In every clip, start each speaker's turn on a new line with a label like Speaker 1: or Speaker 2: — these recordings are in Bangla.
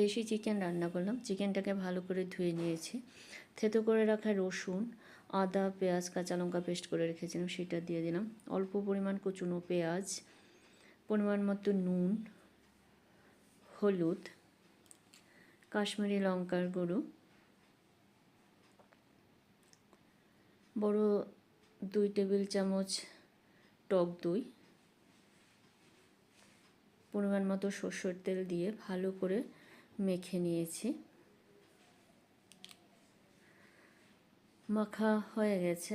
Speaker 1: দেশি চিকেন রান্না করলাম। চিকেনটাকে ভালো করে ধুয়ে নিয়েছি। থেতো করে রাখা রসুন, আদা, পেঁয়াজ, কাঁচা লঙ্কা পেস্ট করে রেখেছিলাম, সেটা দিয়ে দিলাম। অল্প পরিমাণ কুচনো পেঁয়াজ, পরিমাণ মতো নুন, হলুদ, কাশ্মীরি লঙ্কার গুঁড়ো, বড় 2 টেবিল চামচ টক দই, পরিমাণ মতো সরষের তেল দিয়ে ভালো করে মেখে নিয়েছি। মাখা হয়ে গেছে।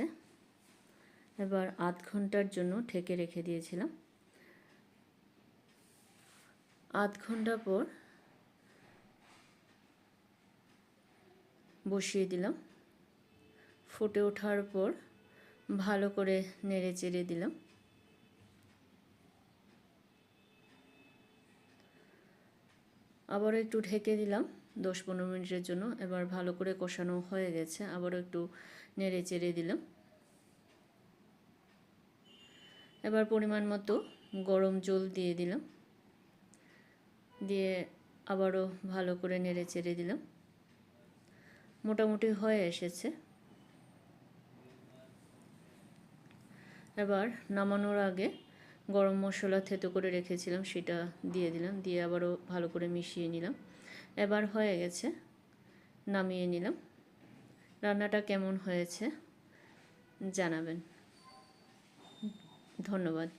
Speaker 1: এবার আধ ঘন্টার জন্য ঢেকে রেখে দিয়েছিলাম। আধ ঘন্টা পর বসিয়ে দিলাম। ফুটে ওঠার পর ভালো করে নেড়ে চেড়ে দিলাম। আবারও একটু ঢেকে দিলাম 10-15 মিনিটের জন্য। এবার ভালো করে কষানো হয়ে গেছে। আবারও একটু নেড়ে চেড়ে দিলাম। এবার পরিমাণ মতো গরম জল দিয়ে দিলাম, দিয়ে আবারও ভালো করে নেড়ে চেড়ে দিলাম। মোটামুটি হয়ে এসেছে। এবার নামানোর আগে গরম মশলা থেতো করে রেখেছিলাম, সেটা দিয়ে দিলাম, দিয়ে আবারও ভালো করে মিশিয়ে নিলাম। এবার হয়ে গেছে, নামিয়ে নিলাম। রান্নাটা কেমন হয়েছে জানাবেন। ধন্যবাদ।